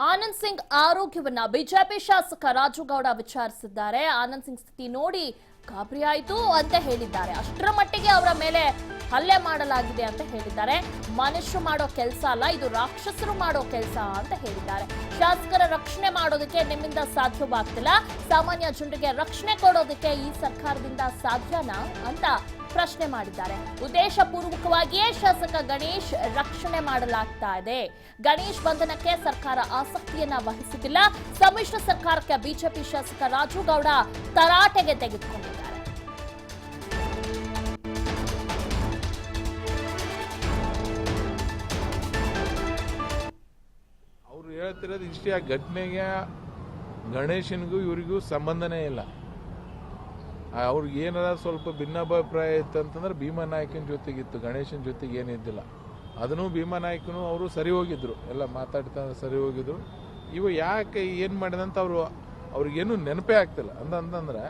ಆನಂದ್ ಸಿಂಗ್ ಆರೋಗ್ಯವನ್ನ ಬಿಜೆಪಿ ಶಾಸಕ ರಾಜುಗೌಡ ವಿಚಾರಿಸಿದ್ದಾರೆ. ಆನಂದ್ ಸಿಂಗ್ ಸ್ಥಿತಿ ನೋಡಿ ಗಾಬರಿ ಆಯಿತು ಅಂತ ಹೇಳಿದ್ದಾರೆ. ಅಷ್ಟರ ಮಟ್ಟಿಗೆ ಅವರ ಮೇಲೆ ಹಲ್ಲೆ ಮಾಡಲಾಗಿದೆ ಅಂತ ಹೇಳಿದ್ದಾರೆ. ಮನುಷ್ಯರು ಮಾಡೋ ಕೆಲಸ ಅಲ್ಲ, ಇದು ರಾಕ್ಷಸರು ಮಾಡೋ ಕೆಲಸ ಅಂತ ಹೇಳಿದ್ದಾರೆ. ಶಾಸಕರ ರಕ್ಷಣೆ ಮಾಡೋದಕ್ಕೆ ನಿಮ್ಮಿಂದ ಸಾಧ್ಯವಾಗ್ತಿಲ್ಲ, ಸಾಮಾನ್ಯ ಜನರಿಗೆ ರಕ್ಷಣೆ ಕೊಡೋದಕ್ಕೆ ಈ ಸರ್ಕಾರದಿಂದ ಸಾಧ್ಯನಾ ಅಂತ ಪ್ರಶ್ನೆ ಮಾಡಿದ್ದಾರೆ. ಉದ್ದೇಶ ಪೂರ್ವಕವಾಗಿಯೇ ಶಾಸಕ ಗಣೇಶ್ ರಕ್ಷಣೆ ಮಾಡಲಾಗ್ತಾ ಇದೆ. ಗಣೇಶ್ ಬಂಧನಕ್ಕೆ ಸರ್ಕಾರ ಆಸಕ್ತಿಯನ್ನ ವಹಿಸುತ್ತಿಲ್ಲ. ಸಮ್ಮಿಶ್ರ ಸರ್ಕಾರಕ್ಕೆ ಬಿಜೆಪಿ ಶಾಸಕ ರಾಜುಗೌಡ ತರಾಟೆಗೆ ತೆಗೆದುಕೊಂಡಿದ್ದಾರೆ. ಅವ್ರು ಹೇಳ್ತಿರೋದು ಇಷ್ಟೇ, ಆ ಘಟನೆಗೆ ಗಣೇಶನಿಗೂ ಇವರಿಗೂ ಸಂಬಂಧನೇ ಇಲ್ಲ. ಅವ್ರಿಗೆ ಏನಾರ ಸ್ವಲ್ಪ ಭಿನ್ನಾಭಿಪ್ರಾಯ ಇತ್ತು ಅಂತಂದ್ರೆ ಭೀಮನಾಯಕನ ಜೊತೆಗಿತ್ತು, ಗಣೇಶನ ಜೊತೆಗೆ ಏನಿದ್ದಿಲ್ಲ. ಅದನ್ನು ಭೀಮನಾಯಕನು ಅವರು ಸರಿ ಹೋಗಿದ್ರು, ಎಲ್ಲ ಮಾತಾಡ್ತಾ ಸರಿ ಹೋಗಿದ್ರು. ಇವ ಯಾಕೆ ಏನು ಮಾಡಿದಂತ ಅವ್ರಿಗೇನು ನೆನಪೇ ಆಗ್ತಿಲ್ಲ. ಅಂತಂದ್ರೆ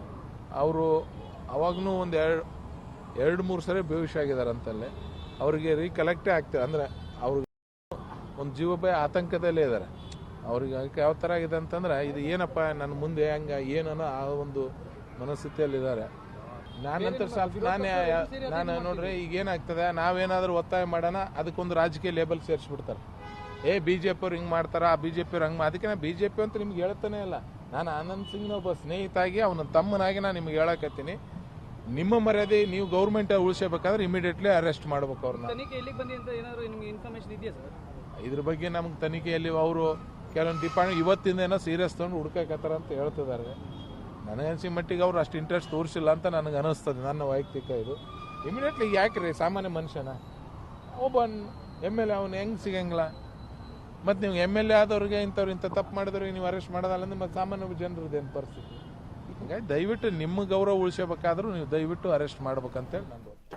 ಅವರು ಅವಾಗೂ ಒಂದು ಎರಡು ಮೂರು ಸರಿ ಬೇವಿಷ ಆಗಿದಾರಂತಲ್ಲೇ, ಅವ್ರಿಗೆ ರೀಕಲೆಕ್ಟೇ ಆಗ್ತಿಲ್ಲ. ಅಂದರೆ ಅವ್ರಿಗೆ ಒಂದು ಜೀವಭಯ ಆತಂಕದಲ್ಲೇ ಇದ್ದಾರೆ. ಅವ್ರಿಗೆ ಯಾವ ಥರ ಆಗಿದೆ ಅಂತಂದ್ರೆ, ಇದು ಏನಪ್ಪ ನನ್ನ ಮುಂದೆ ಹಂಗೆ ಏನೋ ಆ ಒಂದು ಮನಸ್ಥಿತಿಯಲ್ಲಿದ್ದಾರೆ. ನಾನಂತರ ಸ್ವಲ್ಪ ನಾನು ನೋಡ್ರಿ ಈಗ ಏನಾಗ್ತದೆ, ನಾವೇನಾದ್ರೂ ಒತ್ತಾಯ ಮಾಡೋಣ ಅದಕ್ಕೊಂದು ರಾಜಕೀಯ ಲೇಬಲ್ ಸೇರಿಸ್ಬಿಡ್ತಾರೆ. BJP ಅವ್ರು ಹಿಂಗೆ ಮಾಡ್ತಾರ, ಆ BJP ಅವ್ರು ಹಂಗೆ. ಅದಕ್ಕೆ ನಾನು BJP ಅಂತ ನಿಮ್ಗೆ ಹೇಳ್ತಾನೆ ಇಲ್ಲ. ನಾನು ಆನಂದ್ ಸಿಂಗ್ನ ಒಬ್ಬ ಸ್ನೇಹಿತಾಗಿ ಅವನ ತಮ್ಮನಾಗಿ ನಾನು ನಿಮ್ಗೆ ಹೇಳಕತ್ತೀನಿ, ನಿಮ್ಮ ಮರ್ಯಾದೆ ನೀವು ಗೌರ್ಮೆಂಟ್ ಉಳಿಸಬೇಕಾದ್ರೆ ಇಮಿಡಿಯೇಟ್ಲಿ ಅರೆಸ್ಟ್ ಮಾಡ್ಬೇಕು ಅವ್ರನ್ನ. ಇದ್ರ ಬಗ್ಗೆ ನಮ್ಗೆ ತನಿಖೆಯಲ್ಲಿ ಅವರು ಕೆಲವೊಂದು ಡಿಪಾರ್ಟ್ಮೆಂಟ್ ಇವತ್ತಿಂದ ಏನೋ ಸೀರಿಯಸ್ ತಗೊಂಡು ಹುಡುಕಕತ್ತಾರ ಅಂತ ಹೇಳ್ತಿದ್ದಾರೆ. ನನಗನ್ಸಿ ಮಟ್ಟಿಗೆ ಅವ್ರು ಅಷ್ಟು ಇಂಟ್ರೆಸ್ಟ್ ತೋರಿಸಿಲ್ಲ ಅಂತ ನನಗೆ ಅನಿಸ್ತದೆ, ನನ್ನ ವೈಯಕ್ತಿಕ ಇದು. ಇಮಿಡಿಯೇಟ್ಲಿ ಯಾಕ್ರಿ ಸಾಮಾನ್ಯ ಮನುಷ್ಯನ ಒಬ್ಬ MLA ಅವನು ಹೆಂಗೆ ಸಿಗಂಗಿಲ್ಲ? ಮತ್ತು ನೀವು MLA ಆದವ್ರಿಗೆ ಇಂಥ ತಪ್ಪು ಮಾಡಿದವ್ರಿಗೆ ನೀವು ಅರೆಸ್ಟ್ ಮಾಡೋದಲ್ಲ ಅಂದ್ರೆ ಮತ್ತು ಸಾಮಾನ್ಯ ಜನರದ್ದೇನು ಪರಿಸ್ಥಿತಿ? ಹೀಗಾಗಿ ದಯವಿಟ್ಟು ನಿಮ್ಮ ಗೌರವ ಉಳಿಸಬೇಕಾದ್ರೂ ನೀವು ದಯವಿಟ್ಟು ಅರೆಸ್ಟ್ ಮಾಡ್ಬೇಕಂತೇಳಿ ನಂದು.